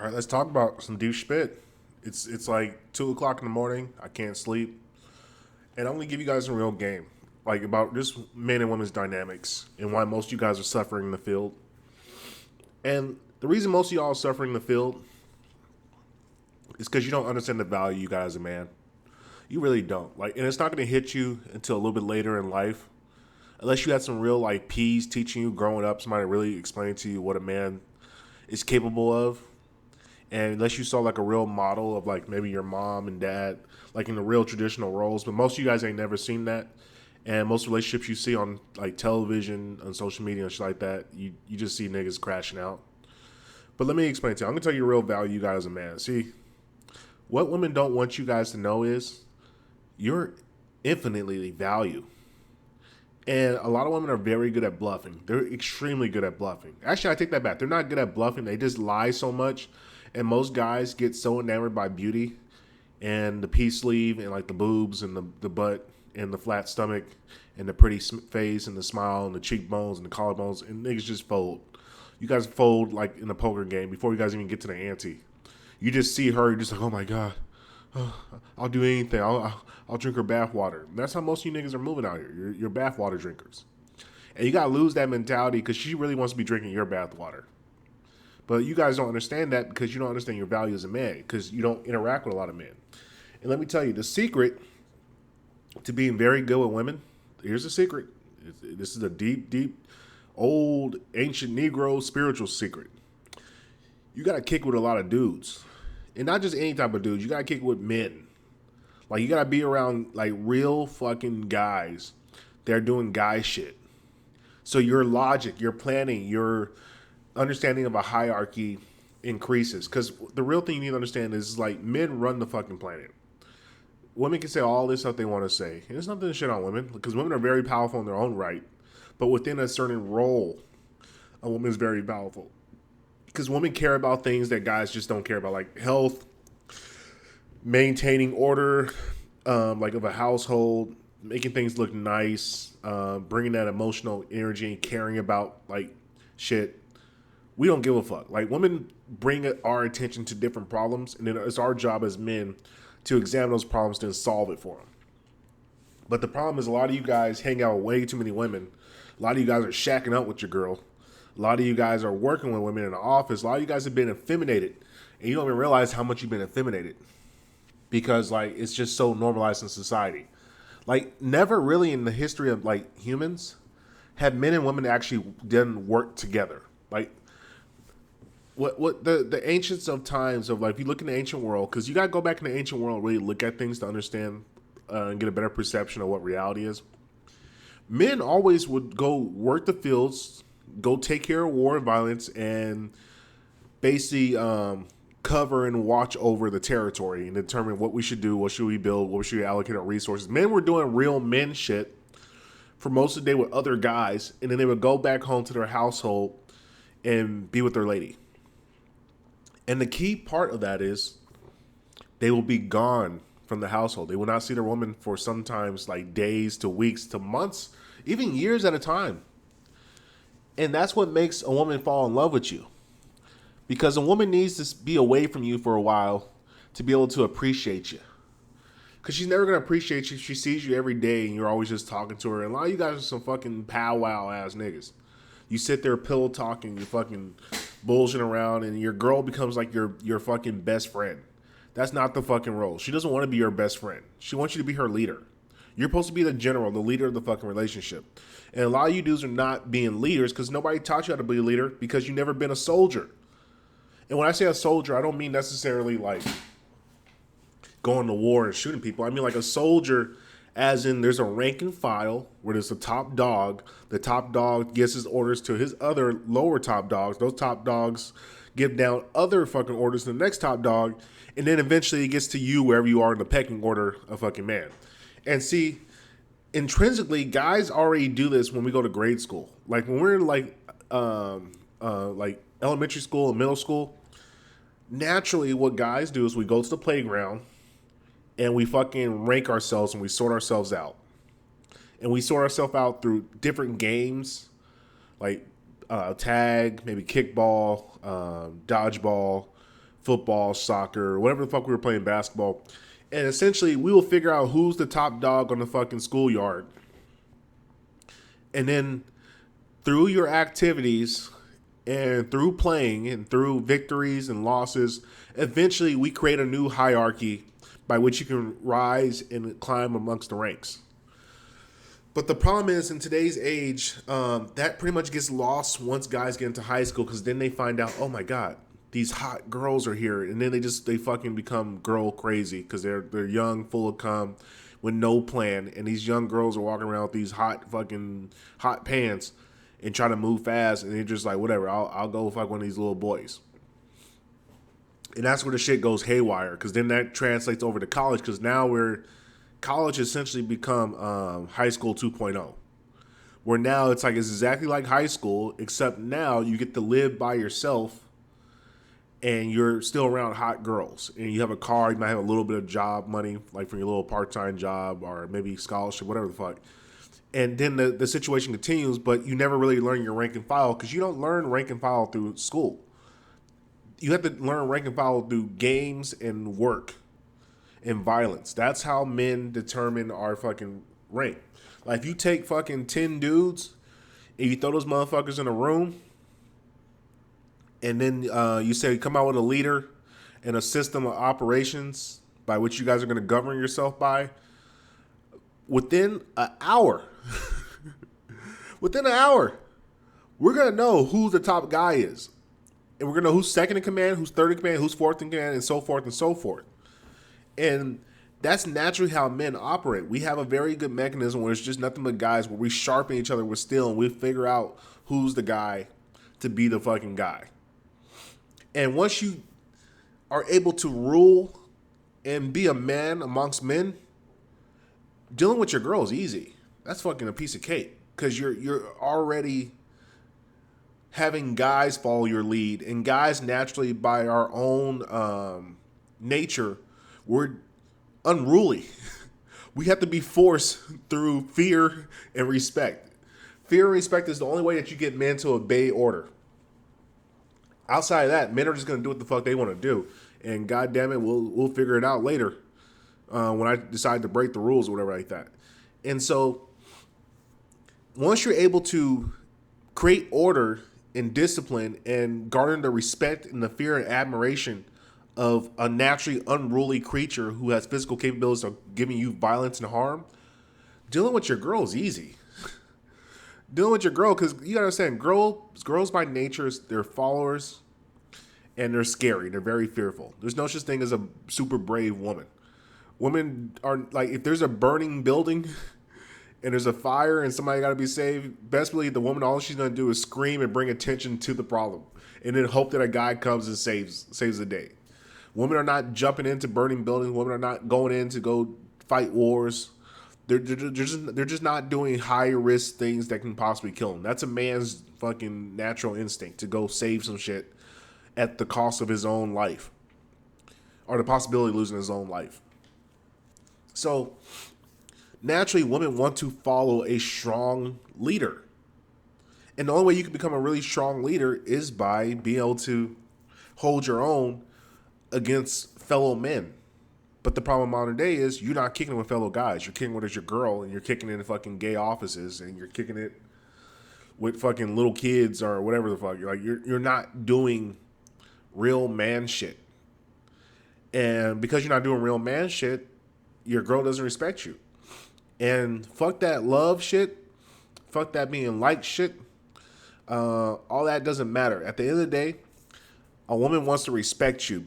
All right, let's talk about some douche spit. It's like 2 o'clock in the morning. I can't sleep, and I'm gonna give you guys a real game, like about just men and women's dynamics and why most of you guys are suffering in the field. And the reason most of y'all are suffering in the field is because you don't understand the value you got as a man. You really don't. Like, and it's not gonna hit you until a little bit later in life, unless you had some real like P's teaching you growing up. Somebody really explained to you what a man is capable of. And unless you saw like a real model of like maybe your mom and dad, like in the real traditional roles, but most of you guys ain't never seen that. And most relationships you see on like television, on social media and shit like that, you just see niggas crashing out. But let me explain to you. I'm gonna tell you real value you got as a man. See, what women don't want you guys to know is you're infinitely valued. And a lot of women are very good at bluffing. They're extremely good at bluffing. Actually, I take that back. They're not good at bluffing. They just lie so much. And most guys get so enamored by beauty and the pea sleeve and like the boobs and the butt and the flat stomach and the pretty face and the smile and the cheekbones and the collarbones. And niggas just fold. You guys fold like in a poker game before you guys even get to the ante. You just see her, you're just like, oh my God. I'll do anything. I'll drink her bath water. That's how most of you niggas are moving out here. You're bath water drinkers. And you got to lose that mentality because she really wants to be drinking your bath water. But you guys don't understand that because you don't understand your value as a man because you don't interact with a lot of men. And let me tell you, the secret to being very good with women, here's the secret. This is a deep, deep, old, ancient Negro spiritual secret. You got to kick with a lot of dudes. And not just any type of dudes. You got to kick with men. Like, you got to be around, like, real fucking guys that are doing guy shit. So your logic, your planning, your understanding of a hierarchy increases. Because the real thing you need to understand is, like, men run the fucking planet. Women can say all this stuff they want to say. And there's nothing to shit on women. Because women are very powerful in their own right. But within a certain role, a woman is very powerful. Because women care about things that guys just don't care about, like health, maintaining order, like of a household, making things look nice, bringing that emotional energy and caring about like shit. We don't give a fuck. Like, women bring our attention to different problems, and then it's our job as men to examine those problems and solve it for them. But the problem is a lot of you guys hang out with way too many women. A lot of you guys are shacking up with your girl. A lot of you guys are working with women in the office. A lot of you guys have been effeminated. And you don't even realize how much you've been effeminated. Because, like, it's just so normalized in society. Like, never really in the history of, like, humans have men and women actually done work together. Like, what the ancients of times of, like, if you look in the ancient world, because you got to go back in the ancient world and really look at things to understand and get a better perception of what reality is. Men always would go work the fields, go take care of war and violence, and basically cover and watch over the territory and determine what we should do, what should we build, what should we allocate our resources. Men were doing real men shit for most of the day with other guys, and then they would go back home to their household and be with their lady. And the key part of that is they will be gone from the household. They will not see their woman for sometimes like days to weeks to months, even years at a time. And that's what makes a woman fall in love with you. Because a woman needs to be away from you for a while to be able to appreciate you. Because she's never going to appreciate you if she sees you every day and you're always just talking to her. And a lot of you guys are some fucking powwow ass niggas. You sit there pillow talking, you fucking bullshitting around, and your girl becomes like your fucking best friend. That's not the fucking role. She doesn't want to be your best friend. She wants you to be her leader. You're supposed to be the general, the leader of the fucking relationship. And a lot of you dudes are not being leaders because nobody taught you how to be a leader because you've never been a soldier. And when I say a soldier, I don't mean necessarily like going to war and shooting people. I mean like a soldier as in there's a rank and file where there's a top dog. The top dog gives his orders to his other lower top dogs. Those top dogs give down other fucking orders to the next top dog. And then eventually it gets to you wherever you are in the pecking order of fucking man. And see, intrinsically, guys already do this when we go to grade school. Like when we're in like elementary school and middle school, naturally what guys do is we go to the playground and we fucking rank ourselves and we sort ourselves out. And we sort ourselves out through different games like tag, maybe kickball, dodgeball, football, soccer, whatever the fuck we were playing basketball. And essentially, we will figure out who's the top dog on the fucking schoolyard. And then through your activities and through playing and through victories and losses, eventually we create a new hierarchy by which you can rise and climb amongst the ranks. But the problem is, in today's age, that pretty much gets lost once guys get into high school, because then they find out, oh my god, these hot girls are here, and then they fucking become girl crazy because they're young, full of cum, with no plan, and these young girls are walking around with these hot pants and trying to move fast, and they're just like, whatever, I'll go fuck one of these little boys. And that's where the shit goes haywire, because then that translates over to college, because now college essentially become high school 2.0, where now it's exactly like high school, except now you get to live by yourself and you're still around hot girls, and you have a car, you might have a little bit of job money, like from your little part-time job or maybe scholarship, whatever the fuck. And then the situation continues, but you never really learn your rank and file, because you don't learn rank and file through school. You have to learn rank and file through games and work and violence. That's how men determine our fucking rank. Like, if you take fucking 10 dudes and you throw those motherfuckers in a room, and then you say, come out with a leader and a system of operations by which you guys are going to govern yourself by, within an hour, we're going to know who the top guy is. And we're going to know who's second in command, who's third in command, who's fourth in command, and so forth and so forth. And that's naturally how men operate. We have a very good mechanism where it's just nothing but guys, where we sharpen each other with steel, and we figure out who's the guy to be the fucking guy. And once you are able to rule and be a man amongst men, dealing with your girl is easy. That's fucking a piece of cake, because you're already having guys follow your lead, and guys naturally, by our own nature, we're unruly. We have to be forced through fear and respect. Fear and respect is the only way that you get men to obey order. Outside of that, men are just going to do what the fuck they want to do. And God damn it, we'll figure it out later when I decide to break the rules or whatever like that. And so once you're able to create order and discipline and garner the respect and the fear and admiration of a naturally unruly creature who has physical capabilities of giving you violence and harm, dealing with your girl is easy. Dealing with your girl, because you gotta understand, girls by nature, they're followers, and they're scary. They're very fearful. There's no such thing as a super brave woman. Women are like, if there's a burning building and there's a fire and somebody gotta be saved, best believe the woman, all she's gonna do is scream and bring attention to the problem, and then hope that a guy comes and saves the day. Women are not jumping into burning buildings. Women are not going in to go fight wars. They're just not doing high risk things that can possibly kill them. That's a man's fucking natural instinct to go save some shit at the cost of his own life, or the possibility of losing his own life. So naturally, women want to follow a strong leader, and the only way you can become a really strong leader is by being able to hold your own against fellow men. But the problem in modern day is you're not kicking it with fellow guys. You're kicking it with your girl, and you're kicking it in fucking gay offices, and you're kicking it with fucking little kids or whatever the fuck. You're not doing real man shit. And because you're not doing real man shit, your girl doesn't respect you. And fuck that love shit. Fuck that being liked shit. All that doesn't matter. At the end of the day, a woman wants to respect you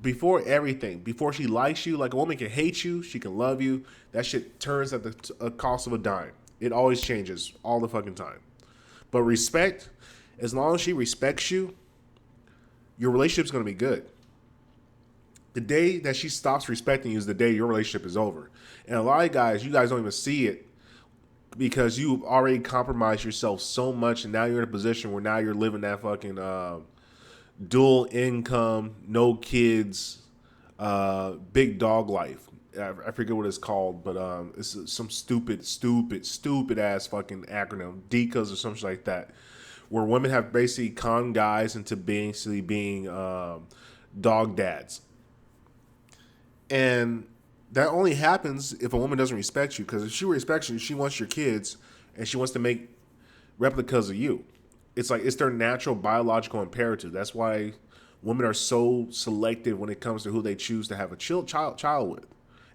before everything. Before she likes you, like, a woman can hate you, she can love you. That shit turns at the cost of a dime. It always changes all the fucking time. But respect, as long as she respects you, your relationship's going to be good. The day that she stops respecting you is the day your relationship is over. And a lot of guys, you guys don't even see it, because you've already compromised yourself so much, and now you're in a position where now you're living that fucking dual income, no kids, big dog life. I forget what it's called, but it's some stupid ass fucking acronym, DICAs or something like that, where women have basically conned guys into basically being dog dads. And that only happens if a woman doesn't respect you. Because if she respects you, she wants your kids and she wants to make replicas of you. It's like it's their natural biological imperative. That's why women are so selective when it comes to who they choose to have a child with.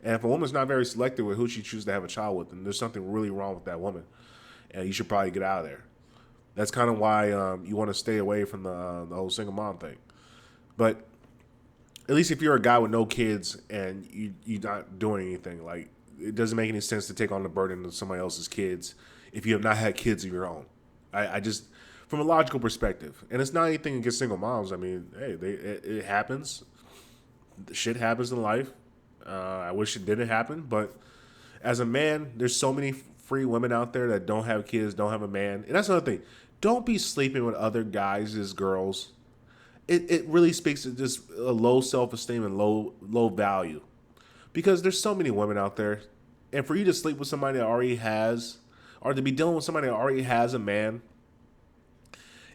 And if a woman's not very selective with who she chooses to have a child with, then there's something really wrong with that woman, and you should probably get out of there. That's kind of why you want to stay away from the whole single mom thing. But at least if you're a guy with no kids and you're not doing anything, like it doesn't make any sense to take on the burden of somebody else's kids if you have not had kids of your own. I just, from a logical perspective, and it's not anything against single moms. I mean, hey, it happens. Shit happens in life. I wish it didn't happen, but as a man, there's so many free women out there that don't have kids, don't have a man, and that's another thing. Don't be sleeping with other guys as girls. It really speaks to just a low self-esteem and low value, because there's so many women out there, and for you to sleep with somebody that already has, or to be dealing with somebody that already has a man,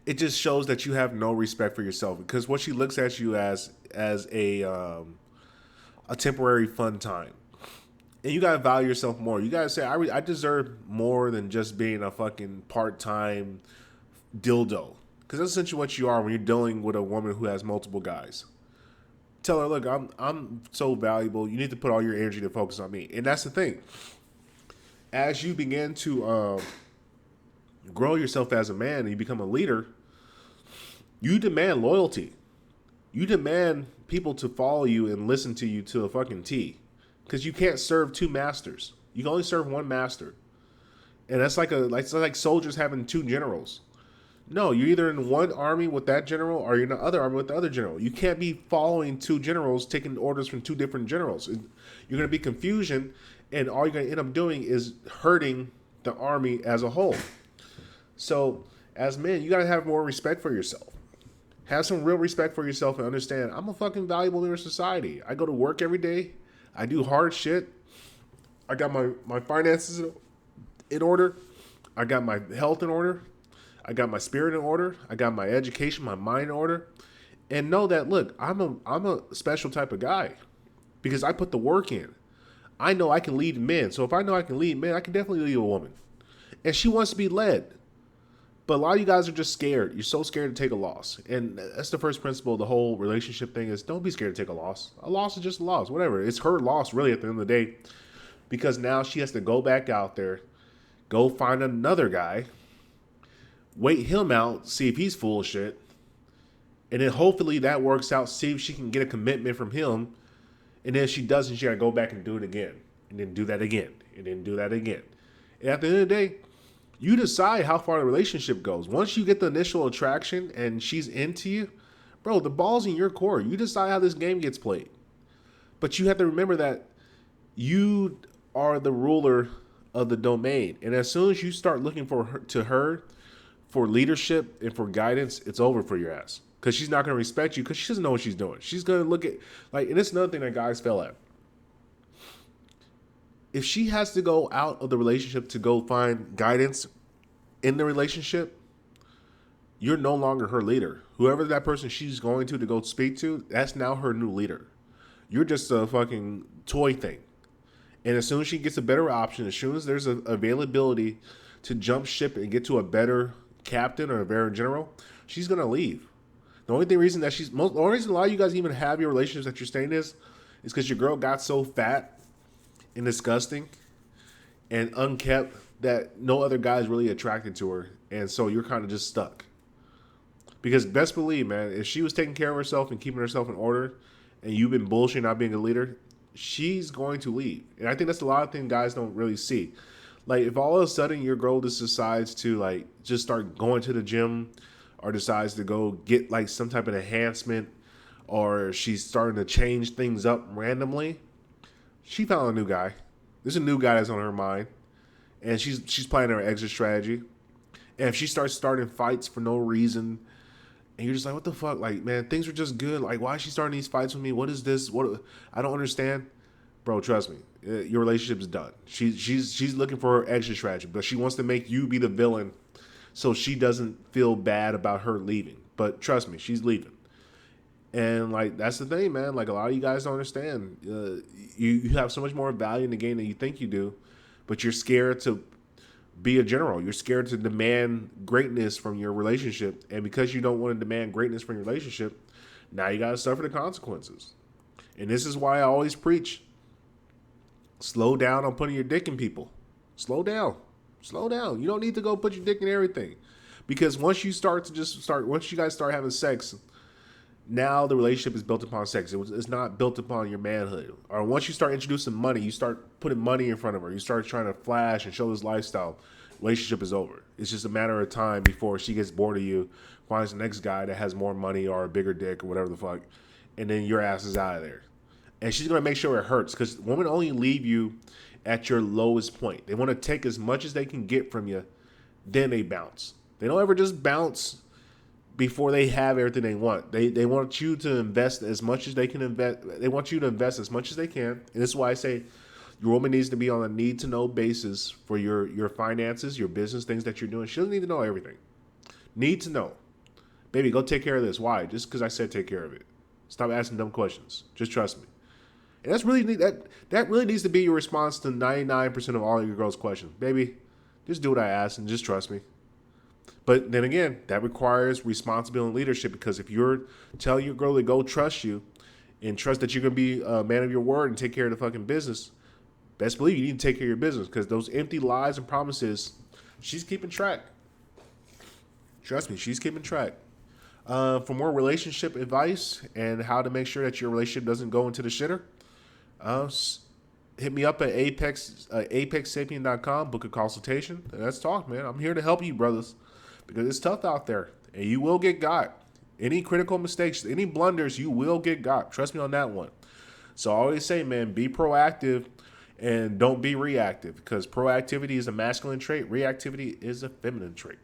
it just shows that you have no respect for yourself, because what she looks at you as a temporary fun time. And you gotta value yourself more. You gotta say, I deserve more than just being a fucking part-time dildo. Because that's essentially what you are when you're dealing with a woman who has multiple guys. Tell her, look, I'm so valuable. You need to put all your energy to focus on me. And that's the thing. As you begin to grow yourself as a man and you become a leader, you demand loyalty. You demand people to follow you and listen to you to a fucking T. Because you can't serve two masters. You can only serve one master. And that's like soldiers having two generals. No, you're either in one army with that general or you're in the other army with the other general. You can't be following two generals, taking orders from two different generals. You're going to be confusion, and all you're going to end up doing is hurting the army as a whole. So, as men, you got to have more respect for yourself. Have some real respect for yourself and understand, I'm a fucking valuable member of society. I go to work every day. I do hard shit. I got my finances in order. I got my health in order. I got my spirit in order. I got my education, my mind in order. And know that, look, I'm a special type of guy because I put the work in. I know I can lead men. So if I know I can lead men, I can definitely lead a woman. And she wants to be led. But a lot of you guys are just scared. You're so scared to take a loss. And that's the first principle of the whole relationship thing is don't be scared to take a loss. A loss is just a loss, whatever. It's her loss really at the end of the day because now she has to go back out there, go find another guy, wait him out, see if he's full of shit, and then hopefully that works out, see if she can get a commitment from him, and then if she doesn't, she gotta go back and do it again, and then do that again, and then do that again. And at the end of the day, you decide how far the relationship goes. Once you get the initial attraction and she's into you, bro, the ball's in your court. You decide how this game gets played. But you have to remember that you are the ruler of the domain. And as soon as you start looking to her for leadership and for guidance, it's over for your ass. Because she's not going to respect you because she doesn't know what she's doing. She's going to look at, and it's another thing that guys fail at. If she has to go out of the relationship to go find guidance in the relationship, you're no longer her leader. Whoever that person she's going to go speak to, that's now her new leader. You're just a fucking toy thing. And as soon as she gets a better option, as soon as there's an availability to jump ship and get to a better captain or a better general, she's going to leave. The only reason that the only reason a lot of you guys even have your relationships that you're staying is because your girl got so fat and disgusting and unkept that no other guy is really attracted to her. And so you're kind of just stuck. Because best believe, man, if she was taking care of herself and keeping herself in order and you've been bullshitting not being a leader, she's going to leave. And I think that's a lot of things guys don't really see. Like, if all of a sudden your girl just decides to, just start going to the gym or decides to go get, some type of enhancement or she's starting to change things up randomly, she found a new guy. There's a new guy that's on her mind. And she's playing her exit strategy. And if she starts starting fights for no reason, and you're just like, what the fuck? Man, things are just good. Why is she starting these fights with me? What is this? I don't understand. Bro, trust me. Your relationship is done. She's looking for her exit strategy. But she wants to make you be the villain so she doesn't feel bad about her leaving. But trust me, she's leaving. And like that's the thing, man. Like a lot of you guys don't understand. You have so much more value in the game than you think you do, but you're scared to be a general. You're scared to demand greatness from your relationship, and because you don't want to demand greatness from your relationship, now you got to suffer the consequences. And this is why I always preach: slow down on putting your dick in people. Slow down, slow down. You don't need to go put your dick in everything, because once you guys start having sex, now the relationship is built upon sex. It's not built upon your manhood. Or once you start introducing money, you start putting money in front of her. You start trying to flash and show this lifestyle. Relationship is over. It's just a matter of time before she gets bored of you, finds the next guy that has more money or a bigger dick or whatever the fuck, and then your ass is out of there. And she's gonna make sure it hurts because women only leave you at your lowest point. They want to take as much as they can get from you, then they bounce. They don't ever just bounce before they have everything they want. They want you to invest as much as they can invest. They want you to invest as much as they can. And this is why I say your woman needs to be on a need to know basis for your finances, your business, things that you're doing. She doesn't need to know everything. Need to know. Baby, go take care of this. Why? Just because I said take care of it. Stop asking dumb questions. Just trust me. And that really needs to be your response to 99% of all of your girls' questions. Baby, just do what I ask and just trust me. But then again, that requires responsibility and leadership, because if you're telling your girl to go trust you and trust that you're going to be a man of your word and take care of the fucking business, best believe you need to take care of your business, because those empty lies and promises, she's keeping track. Trust me, she's keeping track. For more relationship advice and how to make sure that your relationship doesn't go into the shitter, hit me up at apexsapien.com, book a consultation, and let's talk, man. I'm here to help you, brothers, because it's tough out there, and you will get got. Any critical mistakes, any blunders, you will get got. Trust me on that one. So I always say, man, be proactive and don't be reactive, because proactivity is a masculine trait. Reactivity is a feminine trait.